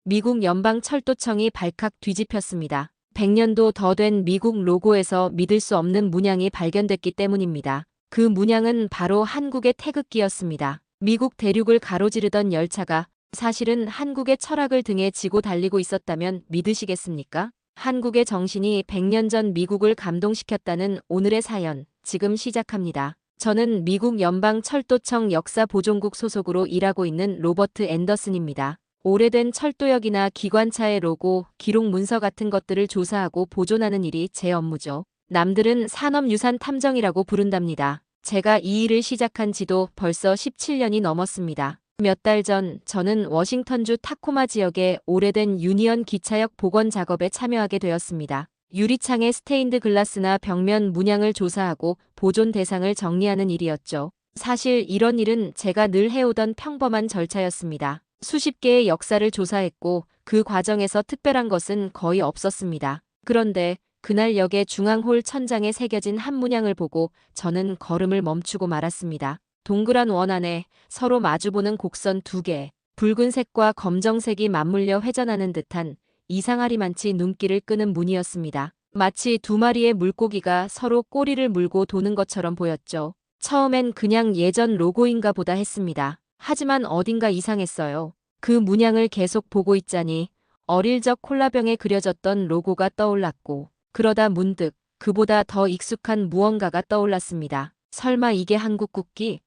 미국 연방철도청이 발칵 뒤집혔습니다. 100년도 더 된 미국 로고에서 믿을 수 없는 문양이 발견됐기 때문입니다. 그 문양은 바로 한국의 태극기였습니다. 미국 대륙을 가로지르던 열차가 사실은 한국의 철학을 등에 지고 달리고 있었다면 믿으시겠습니까? 한국의 정신이 100년 전 미국을 감동시켰다는 오늘의 사연, 지금 시작합니다. 저는 미국 연방철도청 역사보존국 소속으로 일하고 있는 로버트 앤더슨입니다. 오래된 철도역이나 기관차의 로고, 기록 문서 같은 것들을 조사하고 보존하는 일이 제 업무죠. 남들은 산업유산 탐정이라고 부른답니다. 제가 이 일을 시작한 지도 벌써 17년이 넘었습니다. 몇 달 전 저는 워싱턴주 타코마 지역의 오래된 유니언 기차역 복원 작업에 참여하게 되었습니다. 유리창의 스테인드 글라스나 벽면 문양을 조사하고 보존 대상을 정리하는 일이었죠. 사실 이런 일은 제가 늘 해오던 평범한 절차였습니다. 수십 개의 역사를 조사했고 그 과정에서 특별한 것은 거의 없었습니다. 그런데 그날 역의 중앙홀 천장에 새겨진 한 문양을 보고 저는 걸음을 멈추고 말았습니다. 동그란 원 안에 서로 마주보는 곡선 2개, 붉은색과 검정색이 맞물려 회전하는 듯한 이상하리만치 눈길을 끄는 문이었습니다. 마치 두 마리의 물고기가 서로 꼬리를 물고 도는 것처럼 보였죠. 처음엔 그냥 예전 로고인가 보다 했습니다. 하지만 어딘가 이상했어요. 그 문양을 계속 보고 있자니 어릴 적 콜라병에 그려졌던 로고가 떠올랐고 그러다 문득 그보다 더 익숙한 무언가가 떠올랐습니다. 설마 이게 한국 국기?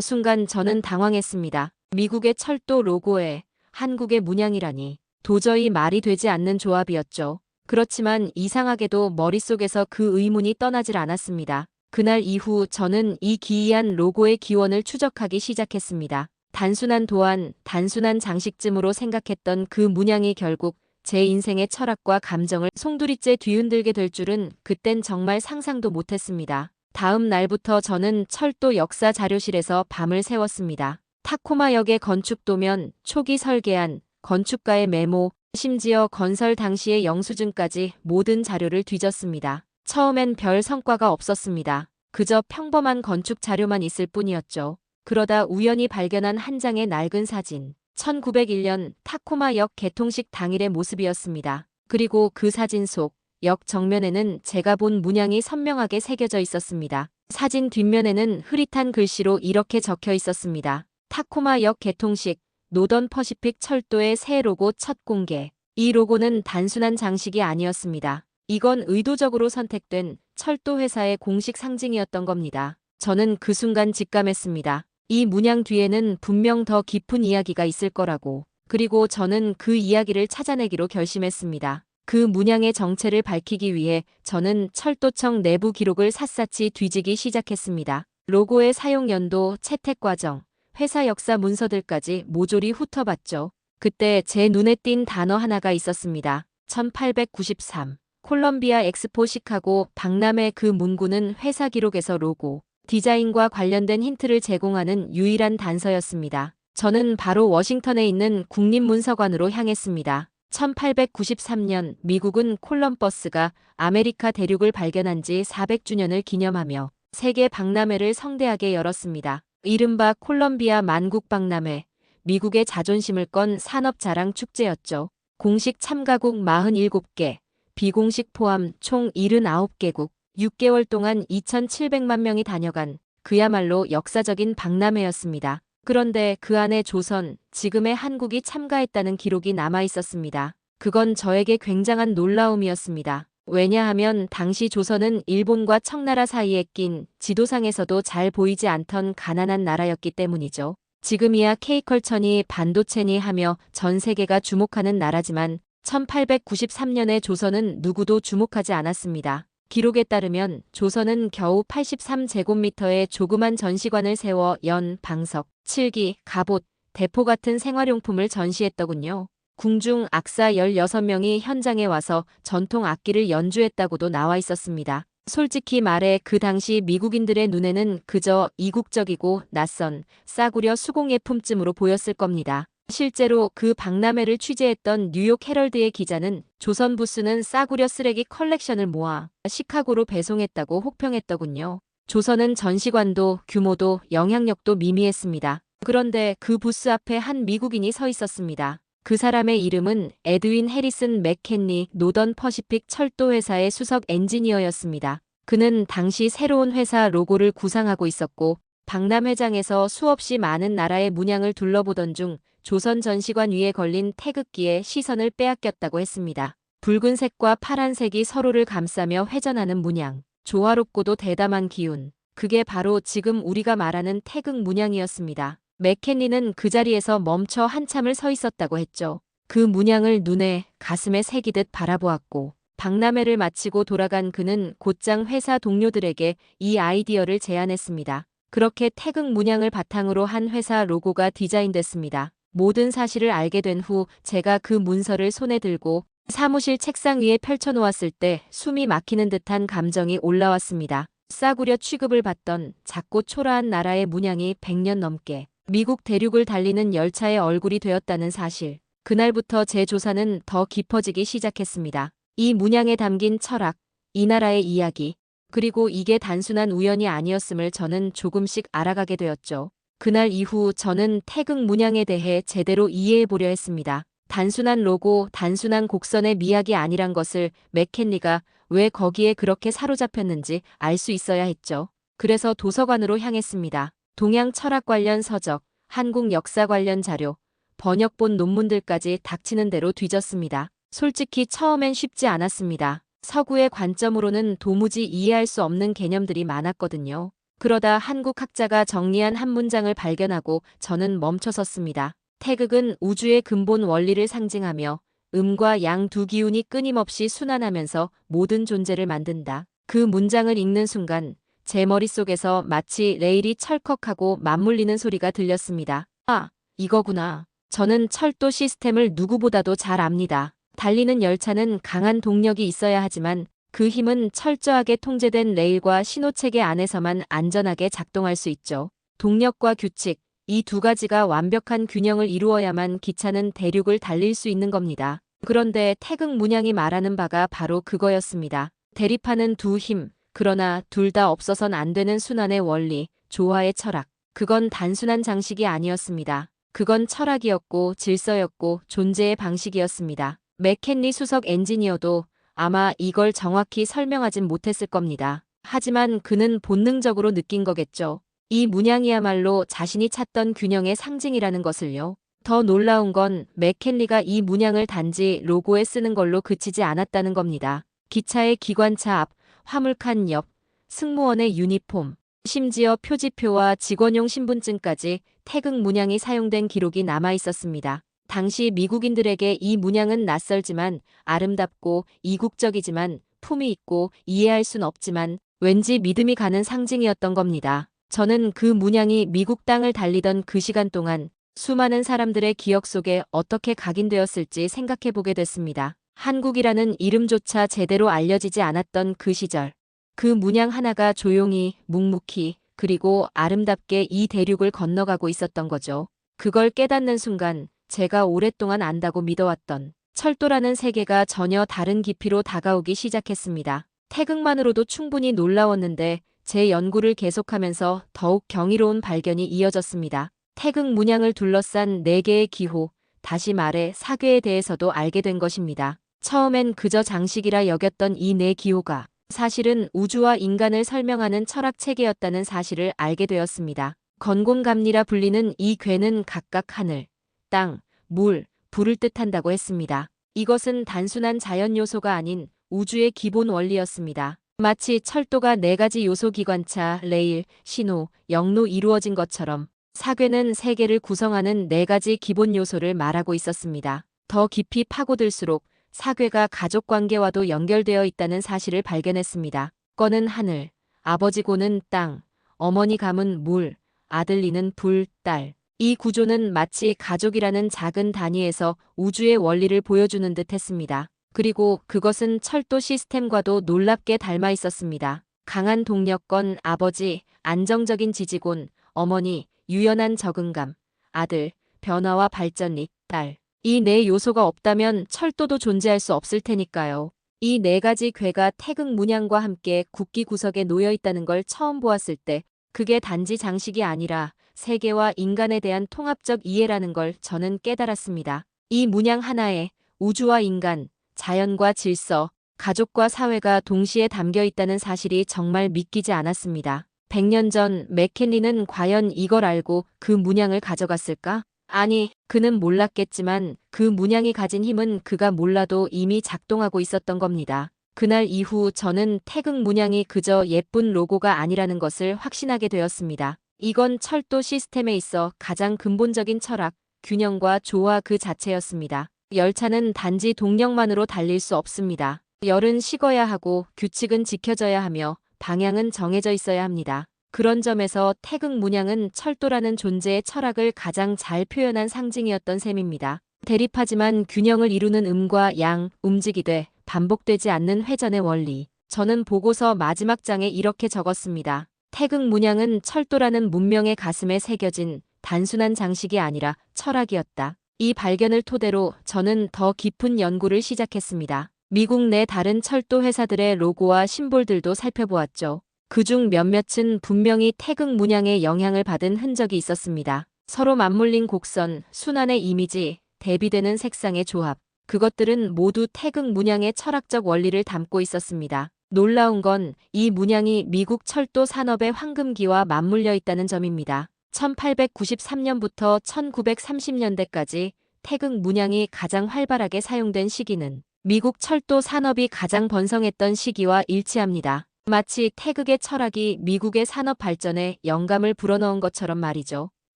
순간 저는 당황했습니다. 미국의 철도 로고에 한국의 문양이라니 도저히 말이 되지 않는 조합이었죠. 그렇지만 이상하게도 머릿속에서 그 의문이 떠나질 않았습니다. 그날 이후 저는 이 기이한 로고의 기원을 추적하기 시작했습니다. 단순한 도안, 단순한 장식쯤으로 생각했던 그 문양이 결국 제 인생의 철학과 감정을 송두리째 뒤흔들게 될 줄은 그땐 정말 상상도 못했습니다. 다음 날부터 저는 철도 역사 자료실에서 밤을 새웠습니다. 타코마역의 건축도면, 초기 설계안, 건축가의 메모, 심지어 건설 당시의 영수증까지 모든 자료를 뒤졌습니다. 처음엔 별 성과가 없었습니다. 그저 평범한 건축 자료만 있을 뿐이었죠. 그러다 우연히 발견한 한 장의 낡은 사진. 1901년 타코마역 개통식 당일의 모습이었습니다. 그리고 그 사진 속 역 정면에는 제가 본 문양이 선명하게 새겨져 있었습니다. 사진 뒷면에는 흐릿한 글씨로 이렇게 적혀 있었습니다. 타코마역 개통식, 노던 퍼시픽 철도의 새 로고 첫 공개. 이 로고는 단순한 장식이 아니었습니다. 이건 의도적으로 선택된 철도 회사의 공식 상징이었던 겁니다. 저는 그 순간 직감했습니다. 이 문양 뒤에는 분명 더 깊은 이야기가 있을 거라고. 그리고 저는 그 이야기를 찾아내기로 결심했습니다. 그 문양의 정체를 밝히기 위해 저는 철도청 내부 기록을 샅샅이 뒤지기 시작했습니다. 로고의 사용 연도, 채택 과정, 회사 역사 문서들까지 모조리 훑어봤죠. 그때 제 눈에 띈 단어 하나가 있었습니다. 1893. 콜럼비아 엑스포 시카고 박람회. 그 문구는 회사 기록에서 로고, 디자인과 관련된 힌트를 제공하는 유일한 단서였습니다. 저는 바로 워싱턴에 있는 국립문서관으로 향했습니다. 1893년 미국은 콜럼버스가 아메리카 대륙을 발견한 지 400주년을 기념하며 세계 박람회를 성대하게 열었습니다. 이른바 콜럼비아 만국박람회, 미국의 자존심을 건 산업자랑 축제였죠. 공식 참가국 47개, 비공식 포함 총 79개국, 6개월 동안 2,700만 명이 다녀간 그야말로 역사적인 박람회였습니다. 그런데 그 안에 조선, 지금의 한국이 참가했다는 기록이 남아 있었습니다. 그건 저에게 굉장한 놀라움이었습니다. 왜냐하면 당시 조선은 일본과 청나라 사이에 낀 지도상에서도 잘 보이지 않던 가난한 나라였기 때문이죠. 지금이야 K컬처니 반도체니 하며 전 세계가 주목하는 나라지만 1893년의 조선은 누구도 주목하지 않았습니다. 기록에 따르면 조선은 겨우 83제곱미터의 조그만 전시관을 세워 연, 방석, 칠기, 갑옷, 대포 같은 생활용품을 전시했더군요. 궁중 악사 16명이 현장에 와서 전통 악기를 연주했다고도 나와 있었습니다. 솔직히 말해 그 당시 미국인들의 눈에는 그저 이국적이고 낯선 싸구려 수공예품쯤으로 보였을 겁니다. 실제로 그 박람회를 취재했던 뉴욕 헤럴드의 기자는 조선 부스는 싸구려 쓰레기 컬렉션을 모아 시카고로 배송했다고 혹평했더군요. 조선은 전시관도 규모도 영향력도 미미했습니다. 그런데 그 부스 앞에 한 미국인이 서 있었습니다. 그 사람의 이름은 에드윈 해리슨 맥켄리 노던 퍼시픽 철도회사의 수석 엔지니어였습니다. 그는 당시 새로운 회사 로고를 구상하고 있었고 박람 회장에서 수없이 많은 나라의 문양을 둘러보던 중 조선 전시관 위에 걸린 태극기에 시선을 빼앗겼다고 했습니다. 붉은색과 파란색이 서로를 감싸며 회전하는 문양, 조화롭고도 대담한 기운. 그게 바로 지금 우리가 말하는 태극 문양이었습니다. 맥켄리는 그 자리에서 멈춰 한참을 서 있었다고 했죠. 그 문양을 눈에, 가슴에 새기듯 바라보았고 박람회를 마치고 돌아간 그는 곧장 회사 동료들에게 이 아이디어를 제안했습니다. 그렇게 태극 문양을 바탕으로 한 회사 로고가 디자인됐습니다. 모든 사실을 알게 된 후 제가 그 문서를 손에 들고 사무실 책상 위에 펼쳐놓았을 때 숨이 막히는 듯한 감정이 올라왔습니다. 싸구려 취급을 받던 작고 초라한 나라의 문양이 100년 넘게 미국 대륙을 달리는 열차의 얼굴이 되었다는 사실. 그날부터 제 조사는 더 깊어지기 시작했습니다. 이 문양에 담긴 철학, 이 나라의 이야기, 그리고 이게 단순한 우연이 아니었음을 저는 조금씩 알아가게 되었죠. 그날 이후 저는 태극 문양에 대해 제대로 이해해 보려 했습니다. 단순한 로고, 단순한 곡선의 미학이 아니란 것을 맥켄리가 왜 거기에 그렇게 사로잡혔는지 알 수 있어야 했죠. 그래서 도서관으로 향했습니다. 동양 철학 관련 서적, 한국 역사 관련 자료, 번역본 논문들까지 닥치는 대로 뒤졌습니다. 솔직히 처음엔 쉽지 않았습니다. 서구의 관점으로는 도무지 이해할 수 없는 개념들이 많았거든요. 그러다 한국 학자가 정리한 한 문장을 발견하고 저는 멈춰섰습니다. 태극은 우주의 근본 원리를 상징하며 음과 양 두 기운이 끊임없이 순환하면서 모든 존재를 만든다. 그 문장을 읽는 순간 제 머릿속에서 마치 레일이 철컥하고 맞물리는 소리가 들렸습니다. 아, 이거구나. 저는 철도 시스템을 누구보다도 잘 압니다. 달리는 열차는 강한 동력이 있어야 하지만 그 힘은 철저하게 통제된 레일과 신호체계 안에서만 안전하게 작동할 수 있죠. 동력과 규칙, 이 두 가지가 완벽한 균형을 이루어야만 기차는 대륙을 달릴 수 있는 겁니다. 그런데 태극 문양이 말하는 바가 바로 그거였습니다. 대립하는 두 힘, 그러나 둘 다 없어선 안 되는 순환의 원리, 조화의 철학. 그건 단순한 장식이 아니었습니다. 그건 철학이었고 질서였고 존재의 방식이었습니다. 맥켄리 수석 엔지니어도 아마 이걸 정확히 설명하진 못했을 겁니다. 하지만 그는 본능적으로 느낀 거겠죠. 이 문양이야말로 자신이 찾던 균형의 상징이라는 것을요. 더 놀라운 건 맥켄리가 이 문양을 단지 로고에 쓰는 걸로 그치지 않았다는 겁니다. 기차의 기관차 앞, 화물칸 옆, 승무원의 유니폼, 심지어 표지표와 직원용 신분증까지 태극 문양이 사용된 기록이 남아 있었습니다. 당시 미국인들에게 이 문양은 낯설지만 아름답고 이국적이지만 품이 있고 이해할 순 없지만 왠지 믿음이 가는 상징이었던 겁니다. 저는 그 문양이 미국 땅을 달리던 그 시간 동안 수많은 사람들의 기억 속에 어떻게 각인되었을지 생각해보게 됐습니다. 한국이라는 이름조차 제대로 알려지지 않았던 그 시절. 그 문양 하나가 조용히, 묵묵히, 그리고 아름답게 이 대륙을 건너가고 있었던 거죠. 그걸 깨닫는 순간 제가 오랫동안 안다고 믿어왔던 철도라는 세계가 전혀 다른 깊이로 다가오기 시작했습니다. 태극만으로도 충분히 놀라웠는데 제 연구를 계속하면서 더욱 경이로운 발견이 이어졌습니다. 태극 문양을 둘러싼 4개의 기호, 다시 말해 사괴에 대해서도 알게 된 것입니다. 처음엔 그저 장식이라 여겼던 이 4기호가 사실은 우주와 인간을 설명하는 철학 체계였다는 사실을 알게 되었습니다. 건곤감리라 불리는 이 괴는 각각 하늘, 땅, 물, 불을 뜻한다고 했습니다. 이것은 단순한 자연 요소가 아닌 우주의 기본 원리였습니다. 마치 철도가 4가지 요소 기관차, 레일, 신호, 역로 이루어진 것처럼 사괴는 세계를 구성하는 4가지 기본 요소를 말하고 있었습니다. 더 깊이 파고들수록 사괴가 가족관계와도 연결되어 있다는 사실을 발견했습니다. 꺼는 하늘, 아버지 고는 땅, 어머니 감은 물, 아들 리는 불, 딸. 이 구조는 마치 가족이라는 작은 단위에서 우주의 원리를 보여주는 듯 했습니다. 그리고 그것은 철도 시스템과도 놀랍게 닮아 있었습니다. 강한 동력권 아버지, 안정적인 지지곤, 어머니, 유연한 적응감, 아들, 변화와 발전력, 딸. 이 4요소가 없다면 철도도 존재할 수 없을 테니까요. 이 4가지 괴가 태극 문양과 함께 국기 구석에 놓여 있다는 걸 처음 보았을 때 그게 단지 장식이 아니라 세계와 인간에 대한 통합적 이해라는 걸 저는 깨달았습니다. 이 문양 하나에 우주와 인간, 자연과 질서, 가족과 사회가 동시에 담겨 있다는 사실이 정말 믿기지 않았습니다. 100년 전 맥켄리는 과연 이걸 알고 그 문양을 가져갔을까? 아니, 그는 몰랐겠지만 그 문양이 가진 힘은 그가 몰라도 이미 작동하고 있었던 겁니다. 그날 이후 저는 태극 문양이 그저 예쁜 로고가 아니라는 것을 확신하게 되었습니다. 이건 철도 시스템에 있어 가장 근본적인 철학, 균형과 조화 그 자체였습니다. 열차는 단지 동력만으로 달릴 수 없습니다. 열은 식어야 하고 규칙은 지켜져야 하며 방향은 정해져 있어야 합니다. 그런 점에서 태극 문양은 철도라는 존재의 철학을 가장 잘 표현한 상징이었던 셈입니다. 대립하지만 균형을 이루는 음과 양, 움직이되 반복되지 않는 회전의 원리. 저는 보고서 마지막 장에 이렇게 적었습니다. 태극 문양은 철도라는 문명의 가슴에 새겨진 단순한 장식이 아니라 철학이었다. 이 발견을 토대로 저는 더 깊은 연구를 시작했습니다. 미국 내 다른 철도 회사들의 로고와 심볼들도 살펴보았죠. 그중 몇몇은 분명히 태극 문양의 영향을 받은 흔적이 있었습니다. 서로 맞물린 곡선, 순환의 이미지, 대비되는 색상의 조합. 그것들은 모두 태극 문양의 철학적 원리를 담고 있었습니다. 놀라운 건 이 문양이 미국 철도 산업의 황금기와 맞물려 있다는 점입니다. 1893년부터 1930년대까지 태극 문양이 가장 활발하게 사용된 시기는 미국 철도 산업이 가장 번성했던 시기와 일치합니다. 마치 태극의 철학이 미국의 산업 발전에 영감을 불어넣은 것처럼 말이죠.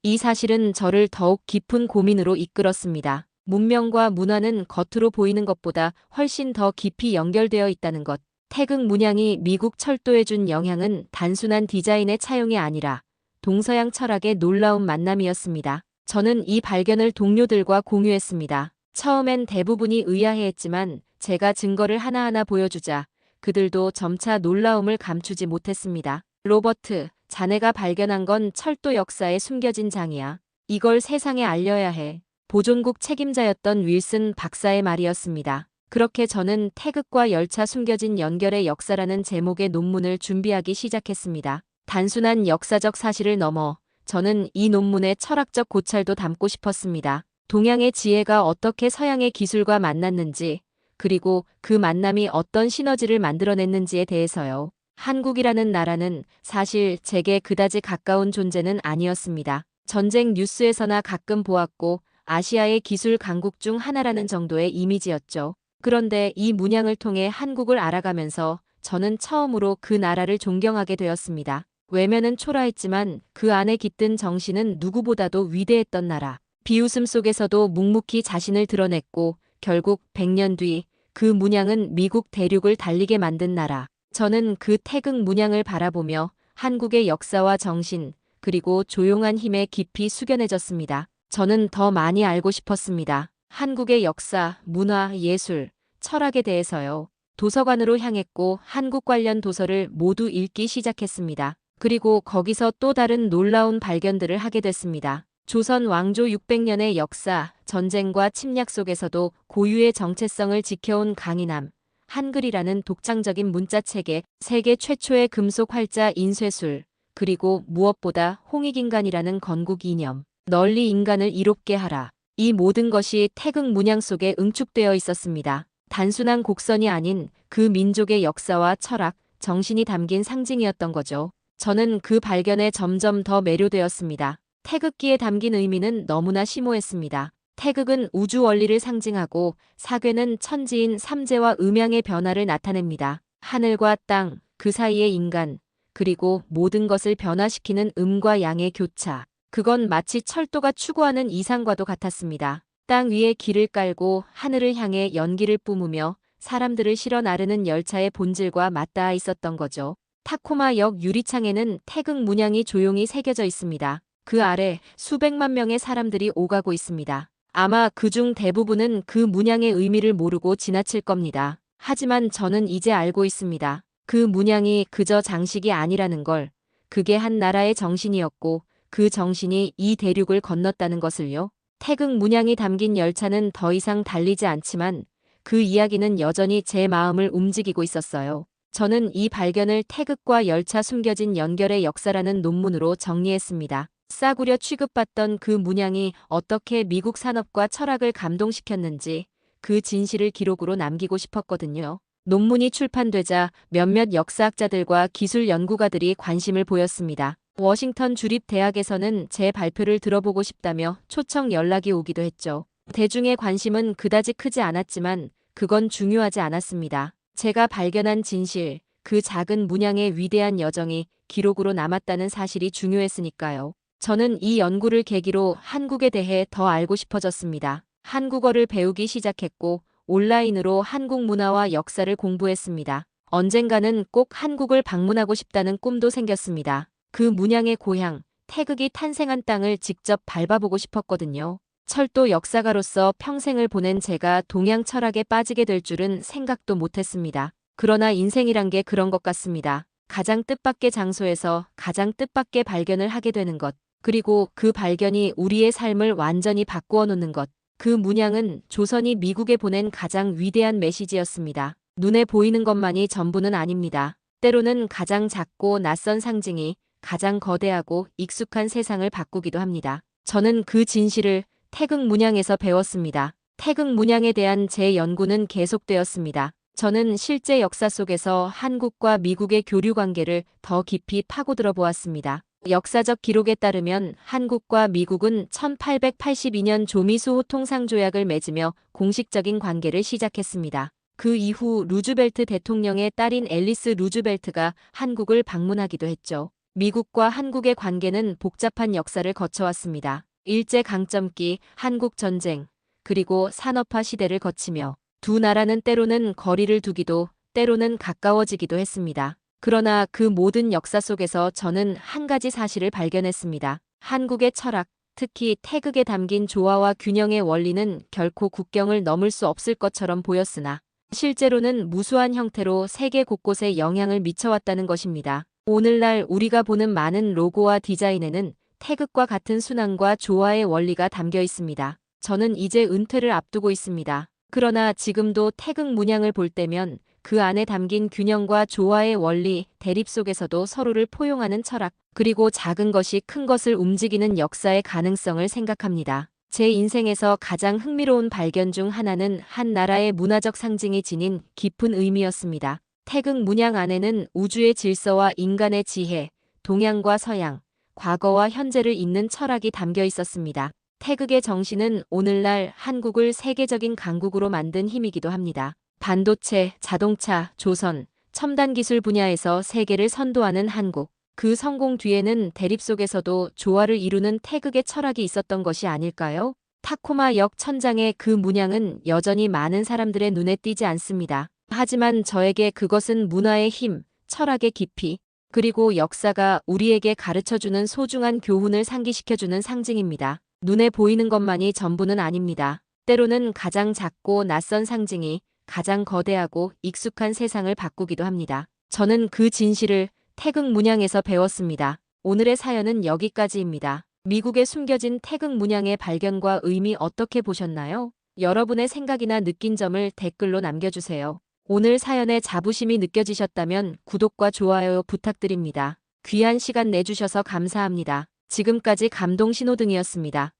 이 사실은 저를 더욱 깊은 고민으로 이끌었습니다. 문명과 문화는 겉으로 보이는 것보다 훨씬 더 깊이 연결되어 있다는 것. 태극 문양이 미국 철도에 준 영향은 단순한 디자인의 차용이 아니라 동서양 철학의 놀라운 만남이었습니다. 저는 이 발견을 동료들과 공유했습니다. 처음엔 대부분이 의아해했지만 제가 증거를 하나하나 보여주자 그들도 점차 놀라움을 감추지 못했습니다. 로버트, 자네가 발견한 건 철도 역사에 숨겨진 장이야. 이걸 세상에 알려야 해. 보존국 책임자였던 윌슨 박사의 말이었습니다. 그렇게 저는 태극과 열차 숨겨진 연결의 역사라는 제목의 논문을 준비하기 시작했습니다. 단순한 역사적 사실을 넘어 저는 이 논문의 철학적 고찰도 담고 싶었습니다. 동양의 지혜가 어떻게 서양의 기술과 만났는지, 그리고 그 만남이 어떤 시너지를 만들어냈는지에 대해서요. 한국이라는 나라는 사실 제게 그다지 가까운 존재는 아니었습니다. 전쟁 뉴스에서나 가끔 보았고 아시아의 기술 강국 중 하나라는 정도의 이미지였죠. 그런데 이 문양을 통해 한국을 알아가면서 저는 처음으로 그 나라를 존경하게 되었습니다. 외면은 초라했지만 그 안에 깃든 정신은 누구보다도 위대했던 나라. 비웃음 속에서도 묵묵히 자신을 드러냈고 결국 100년 뒤 그 문양은 미국 대륙을 달리게 만든 나라. 저는 그 태극 문양을 바라보며 한국의 역사와 정신, 그리고 조용한 힘에 깊이 숙연해졌습니다. 저는 더 많이 알고 싶었습니다. 한국의 역사, 문화, 예술, 철학에 대해서요. 도서관으로 향했고 한국 관련 도서를 모두 읽기 시작했습니다. 그리고 거기서 또 다른 놀라운 발견들을 하게 됐습니다. 조선 왕조 600년의 역사, 전쟁과 침략 속에서도 고유의 정체성을 지켜온 강인함, 한글이라는 독창적인 문자체계, 세계 최초의 금속 활자 인쇄술, 그리고 무엇보다 홍익인간이라는 건국 이념, 널리 인간을 이롭게 하라. 이 모든 것이 태극 문양 속에 응축되어 있었습니다. 단순한 곡선이 아닌 그 민족의 역사와 철학, 정신이 담긴 상징이었던 거죠. 저는 그 발견에 점점 더 매료되었습니다. 태극기에 담긴 의미는 너무나 심오했습니다. 태극은 우주 원리를 상징하고 사괴는 천지인 삼재와 음양의 변화를 나타냅니다. 하늘과 땅, 그 사이의 인간, 그리고 모든 것을 변화시키는 음과 양의 교차. 그건 마치 철도가 추구하는 이상과도 같았습니다. 땅 위에 길을 깔고 하늘을 향해 연기를 뿜으며 사람들을 실어 나르는 열차의 본질과 맞닿아 있었던 거죠. 타코마역 유리창에는 태극 문양이 조용히 새겨져 있습니다. 그 아래 수백만 명의 사람들이 오가고 있습니다. 아마 그중 대부분은 그 문양의 의미를 모르고 지나칠 겁니다. 하지만 저는 이제 알고 있습니다. 그 문양이 그저 장식이 아니라는 걸. 그게 한 나라의 정신이었고 그 정신이 이 대륙을 건넜다는 것을요. 태극 문양이 담긴 열차는 더 이상 달리지 않지만 그 이야기는 여전히 제 마음을 움직이고 있었어요. 저는 이 발견을 태극과 열차 숨겨진 연결의 역사라는 논문으로 정리했습니다. 싸구려 취급받던 그 문양이 어떻게 미국 산업과 철학을 감동시켰는지 그 진실을 기록으로 남기고 싶었거든요. 논문이 출판되자 몇몇 역사학자들과 기술 연구가들이 관심을 보였습니다. 워싱턴 주립대학에서는 제 발표를 들어보고 싶다며 초청 연락이 오기도 했죠. 대중의 관심은 그다지 크지 않았지만 그건 중요하지 않았습니다. 제가 발견한 진실, 그 작은 문양의 위대한 여정이 기록으로 남았다는 사실이 중요했으니까요. 저는 이 연구를 계기로 한국에 대해 더 알고 싶어졌습니다. 한국어를 배우기 시작했고 온라인으로 한국 문화와 역사를 공부했습니다. 언젠가는 꼭 한국을 방문하고 싶다는 꿈도 생겼습니다. 그 문양의 고향, 태극이 탄생한 땅을 직접 밟아보고 싶었거든요. 철도 역사가로서 평생을 보낸 제가 동양 철학에 빠지게 될 줄은 생각도 못했습니다. 그러나 인생이란 게 그런 것 같습니다. 가장 뜻밖의 장소에서 가장 뜻밖의 발견을 하게 되는 것. 그리고 그 발견이 우리의 삶을 완전히 바꾸어 놓는 것. 그 문양은 조선이 미국에 보낸 가장 위대한 메시지였습니다. 눈에 보이는 것만이 전부는 아닙니다. 때로는 가장 작고 낯선 상징이 가장 거대하고 익숙한 세상을 바꾸기도 합니다. 저는 그 진실을 태극 문양에서 배웠습니다. 태극 문양에 대한 제 연구는 계속되었습니다. 저는 실제 역사 속에서 한국과 미국의 교류 관계를 더 깊이 파고들어 보았습니다. 역사적 기록에 따르면 한국과 미국은 1882년 조미수 호통상조약을 맺으며 공식적인 관계를 시작했습니다. 그 이후 루즈벨트 대통령의 딸인 앨리스 루즈벨트가 한국을 방문하기도 했죠. 미국과 한국의 관계는 복잡한 역사를 거쳐왔습니다. 일제강점기, 한국전쟁, 그리고 산업화 시대를 거치며 두 나라는 때로는 거리를 두기도 때로는 가까워지기도 했습니다. 그러나 그 모든 역사 속에서 저는 한 가지 사실을 발견했습니다. 한국의 철학, 특히 태극에 담긴 조화와 균형의 원리는 결코 국경을 넘을 수 없을 것처럼 보였으나 실제로는 무수한 형태로 세계 곳곳에 영향을 미쳐왔다는 것입니다. 오늘날 우리가 보는 많은 로고와 디자인에는 태극과 같은 순환과 조화의 원리가 담겨 있습니다. 저는 이제 은퇴를 앞두고 있습니다. 그러나 지금도 태극 문양을 볼 때면 그 안에 담긴 균형과 조화의 원리, 대립 속에서도 서로를 포용하는 철학, 그리고 작은 것이 큰 것을 움직이는 역사의 가능성을 생각합니다. 제 인생에서 가장 흥미로운 발견 중 하나는 한 나라의 문화적 상징이 지닌 깊은 의미였습니다. 태극 문양 안에는 우주의 질서와 인간의 지혜, 동양과 서양, 과거와 현재를 잇는 철학이 담겨 있었습니다. 태극의 정신은 오늘날 한국을 세계적인 강국으로 만든 힘이기도 합니다. 반도체, 자동차, 조선, 첨단 기술 분야에서 세계를 선도하는 한국. 그 성공 뒤에는 대립 속에서도 조화를 이루는 태극의 철학이 있었던 것이 아닐까요? 타코마 역 천장의 그 문양은 여전히 많은 사람들의 눈에 띄지 않습니다. 하지만 저에게 그것은 문화의 힘, 철학의 깊이, 그리고 역사가 우리에게 가르쳐주는 소중한 교훈을 상기시켜주는 상징입니다. 눈에 보이는 것만이 전부는 아닙니다. 때로는 가장 작고 낯선 상징이 가장 거대하고 익숙한 세상을 바꾸기도 합니다. 저는 그 진실을 태극 문양에서 배웠습니다. 오늘의 사연은 여기까지입니다. 미국에 숨겨진 태극 문양의 발견과 의미 어떻게 보셨나요? 여러분의 생각이나 느낀 점을 댓글로 남겨주세요. 오늘 사연에 자부심이 느껴지셨다면 구독과 좋아요 부탁드립니다. 귀한 시간 내주셔서 감사합니다. 지금까지 감동 신호등이었습니다.